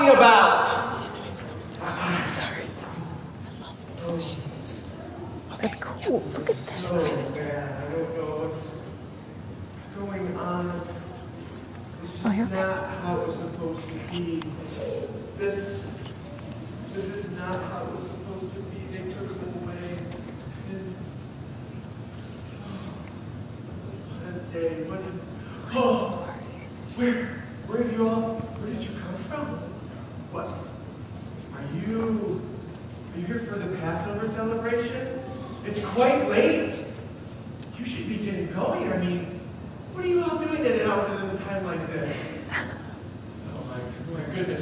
talking about? That's cool. Look at this. Oh, man, I don't know what's going on. It's just not how it was supposed to be. This is not how it was supposed to be. They took him away. Where have you all? Where did you come from? What? Are you here for the Passover celebration? It's quite late. You should be getting going. I mean, what are you all doing at an hour in a time like this? Oh my goodness!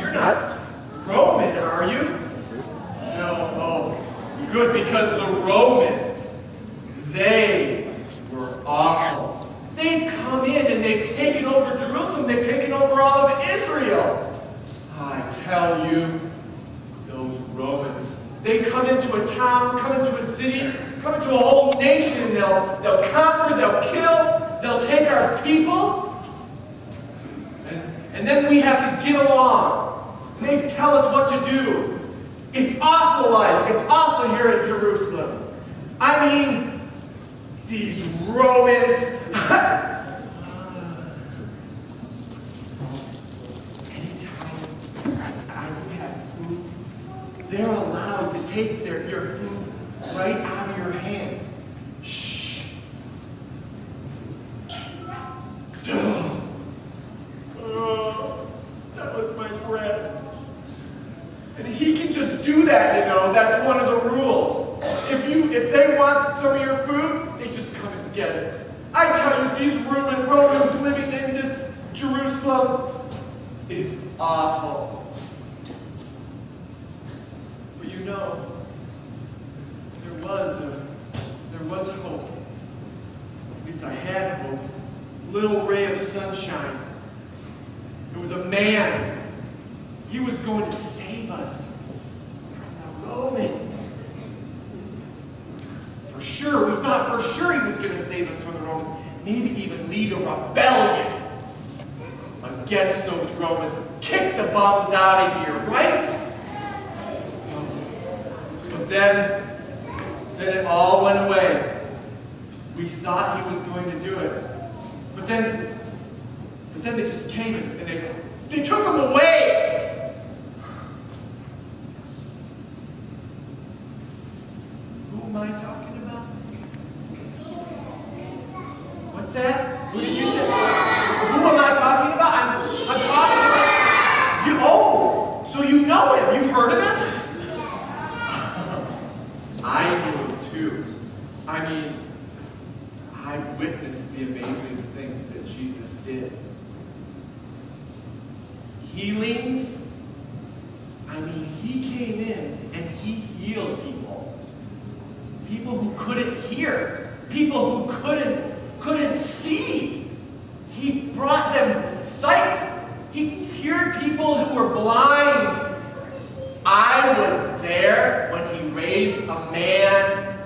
You're not Roman, are you? No. Oh, good, because the Romans, they were awful. They've come in and they've taken over Jerusalem. They've taken over all of Israel. I tell you, those Romans, they come into a town, come into a city, come into a whole nation, and they'll conquer, they'll kill, they'll take our people, and then we have to get along. And they tell us what to do. It's awful life. It's awful here in Jerusalem. I mean, these Romans. They're allowed to take your food right out of your hands. Shh. That was my bread. And he can just do that, you know. That's one of the rules. If they want some of your food, they just come and get it. I tell you, these Romans living in this Jerusalem is awful. But you know, there was hope. At least I had hope. Little ray of sunshine. It was a man. He was going to save us from the Romans. For sure, we thought for sure he was going to save us from the Romans. Maybe even lead a rebellion against those Romans. Kick the bums out of here, right? But then it all went away. We thought he was going to do it. But then they just came and they took him away. Who am I talking about? What's that? Who did you say? Who am I talking about? I'm talking about you. Oh, so you know him. You've heard of him? I knew him too. I mean, I witnessed the amazing things that Jesus did. Healings. I mean, he came in and he healed people. People who couldn't hear. People who couldn't see. He brought them sight. He cured people who were blind. I was there when he raised a man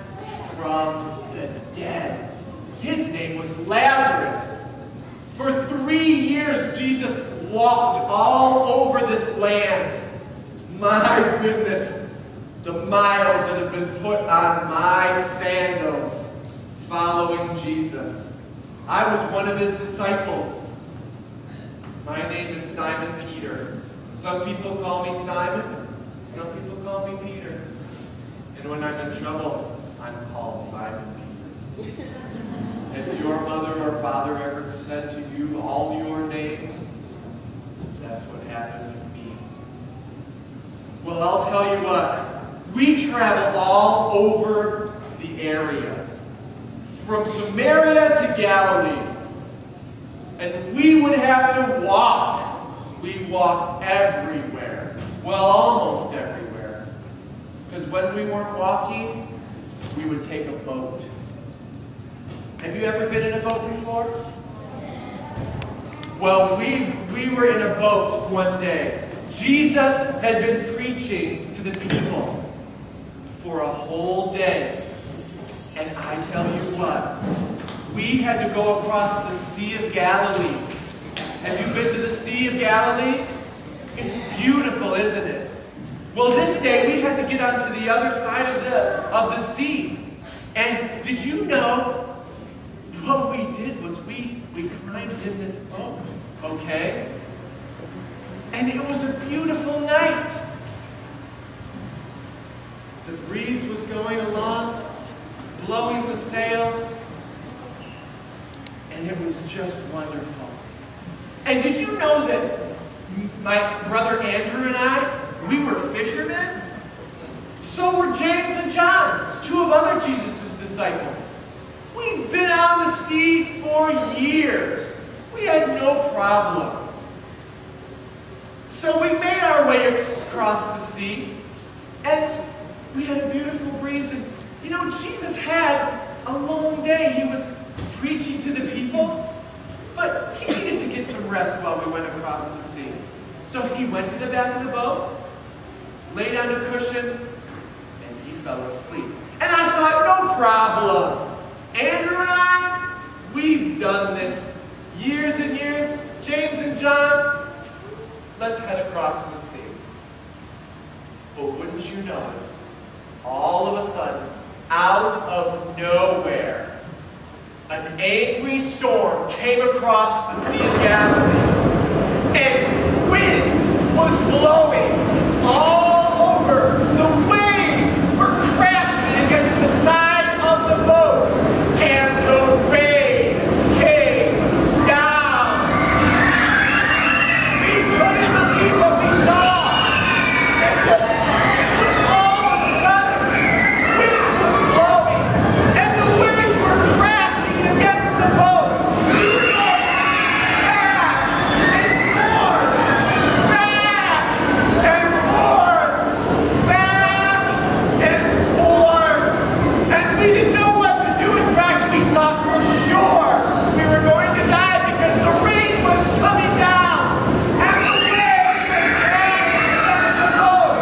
from the dead. His name was Lazarus. For 3 years, Jesus walked all over this land. My goodness, the miles that have been put on my sandals following Jesus. I was one of his disciples. My name is Simon Peter. Some people call me Simon. Some people call me Peter. And when I'm in trouble, I'm called Simon Peter. Has your mother or father ever said to you all your names? That's what happened with me. Well, I'll tell you what. We traveled all over the area. From Samaria to Galilee. And we would have to walk. We walked everywhere. Well, almost everywhere. Because when we weren't walking, we would take a boat. Have you ever been in a boat before? Well, we were in a boat one day. Jesus had been preaching to the people for a whole day. And I tell you what, we had to go across the Sea of Galilee. Have you been to the Sea of Galilee? It's beautiful, isn't it? Well, this day we had to get onto the other side of the sea. And did you know what we did was we climbed in this boat, okay? And it was a beautiful night. The breeze was going along, blowing the sail, and it was just wonderful. And did you know that my brother Andrew and I, we were fishermen? So were James and John, two of other Jesus' disciples. We've been on the sea for years. We had no problem. So we made our way across the sea, and we had a beautiful breeze. And you know, Jesus had a long day. He was preaching to the people, but he needed to get some rest while we went across the sea. So he went to the back of the boat, laid on a cushion, and he fell asleep. And I thought, no problem. Andrew and I, we've done this years and years. James and John, let's head across the sea. But wouldn't you know it, all of a sudden, out of nowhere, an angry storm came across the Sea of Galilee, and wind was blowing all over. The waves were crashing against the side of the boat, and the rain came down. We couldn't believe what we saw. It was all of a sudden, wind was blowing, and the waves were crashing against the boat. We saw fast and forth, fast and forth, fast and forth. And we didn't know what to do. In fact, we thought for sure we were going to die because the rain was coming down and the waves were crashing against the boat.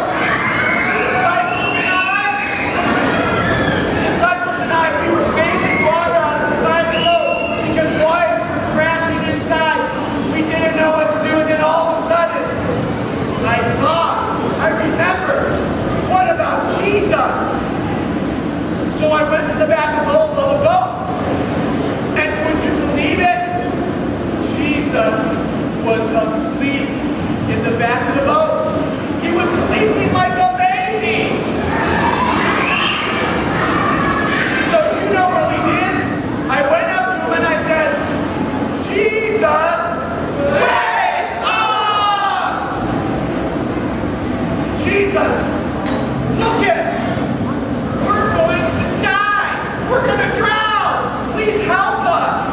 The disciples and I, we were facing water on the side of the boat because waves were crashing inside. We didn't know what to do, and then all of a sudden, I remembered, what about Jesus? So I went to the back of the boat, and would you believe it? Jesus was asleep in the back of the boat. He was sleeping like a baby. So you know what we did? I went up to him and I said, Jesus, wake up! Jesus, look at me. We're going to die. We're going to drown. Please help us.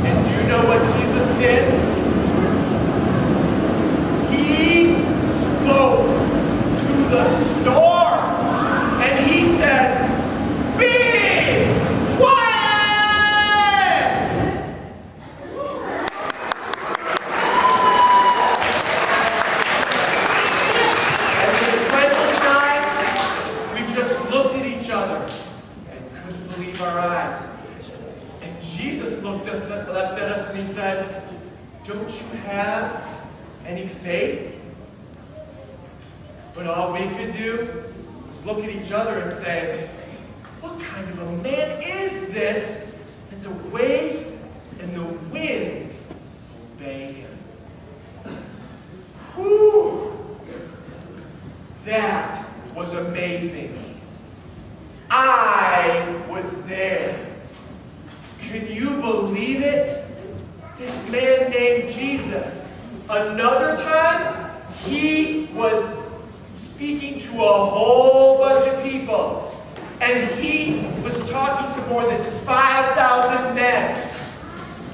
And do you know what Jesus did? He spoke to the storm. And he said, be quiet! As the disciples died, we just looked at each other and couldn't believe our eyes. And Jesus looked at us and he said, don't you have any faith? But all we could do was look at each other and say, what kind of a man is this that the waves and the winds obey him? Whew! That was amazing. I was there. Can you believe it? This man named Jesus. Another time, he was speaking to a whole bunch of people. And he was talking to more than 5,000 men.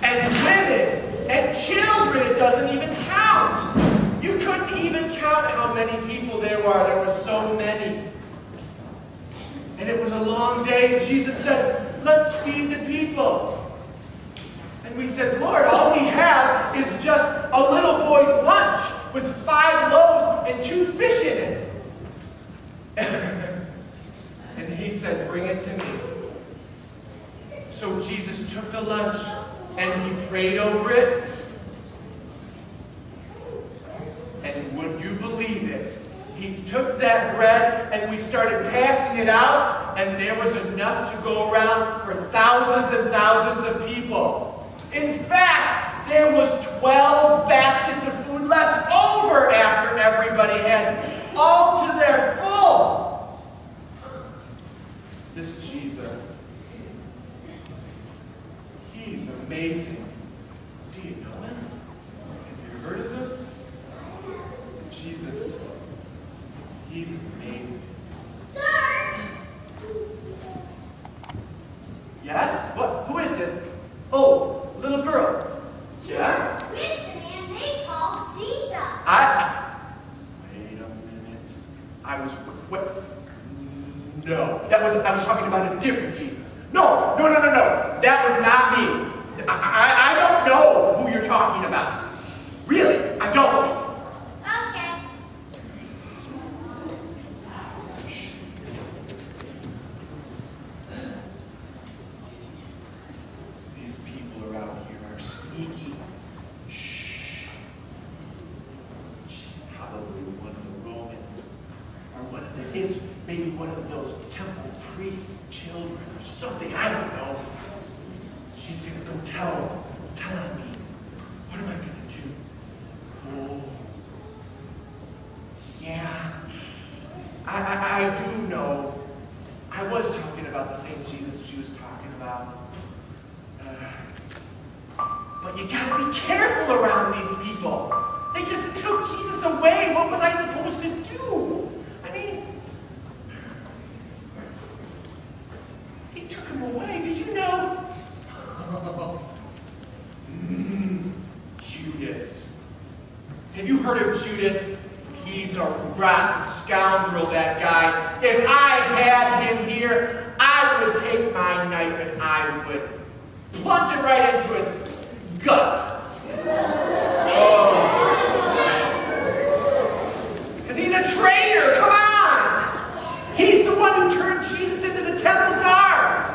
And women and children, it doesn't even count. You couldn't even count how many people there were. There were so many. And it was a long day, and Jesus said, let's feed the people. And we said, Lord, all we have is just a little boy's lunch with 5 loaves and 2 fish in it. And he said, bring it to me. So Jesus took the lunch, and he prayed over it, that bread and we started passing it out, and there was enough to go around for thousands and thousands of people. In fact, there was 12 baskets of food left over after everybody had all to their full. This Jesus, he's amazing. Do you know him? Have you heard of him? Jesus, he's amazing. Sir! Yes? What? Who is it? Oh, little girl. Yes? With the man they call Jesus. Wait a minute. What? No. I was talking about a different Jesus. No. That was not me. I don't know who you're talking about. Really, I don't. Okay. Shh. These people around here are sneaky. Shh. She's probably one of the Romans. Or maybe one of those temple priests' children or something. I don't know. She's going to go tell on me. What am I going to do? Oh. Yeah. I do know. I was talking about the same Jesus she was talking about. But you gotta be careful around these people. They just took Jesus away. What was I supposed to do? I mean, they took him away. Did you know? Judas. Have you heard of Judas? He's a rotten scoundrel, that guy. If I had him here, I would take my knife and I would plunge it right into his gut. Because he's a traitor, come on! He's the one who turned Jesus into the temple guards.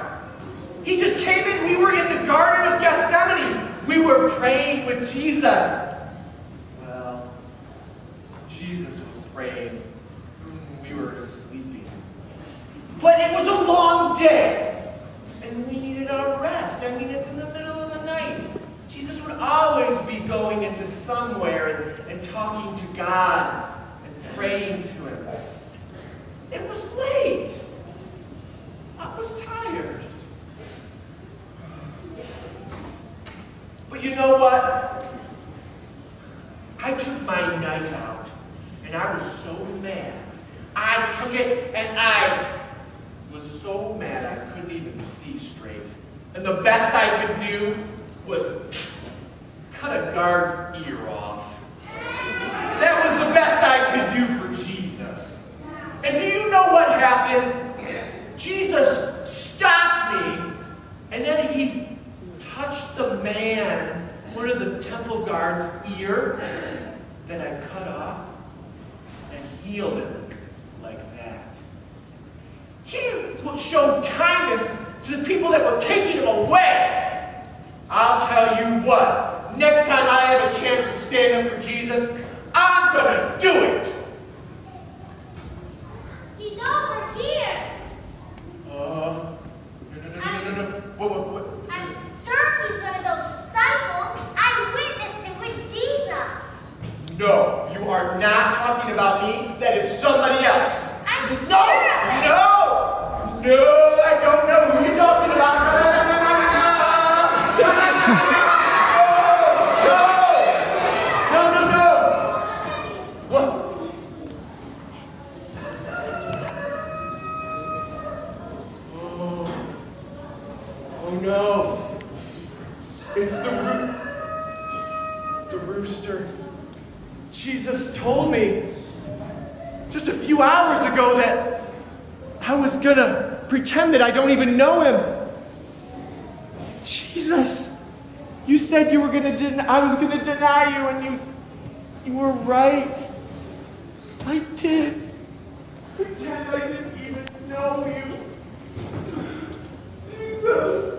He just came in, we were in the Garden of Gethsemane. We were praying with Jesus. Well, Jesus was praying. We were sleeping. But it was a long day. And we needed our rest. I mean, it's in the middle of the night. Jesus would always be going into somewhere and talking to God and praying to him. It was late. I was tired. But you know what? I took my knife out, and I was so mad. I took it, and I was so mad I couldn't even see straight. And the best I could do was cut a guard's ear off. That was the best I could do for Jesus. And do you know what happened? Jesus stopped me, and then he touched the man, one of the temple guard's ear, that I cut off, and healed him like that. He showed kindness to the people that were taking him away. I'll tell you what, next time I have a chance to stand up for Jesus, I'm gonna do it. He's over here. No. What? I'm sure he's one of those disciples. I witnessed him with Jesus. No, you are not talking about me. That is somebody else. I'm sure of it. No, I don't know who you're talking about. No. What? Oh no. It's the rooster. Jesus told me just a few hours ago that I was gonna pretend that I don't even know him. Jesus, you said I was gonna deny you, and you were right. I did. Pretend I didn't even know you. Jesus.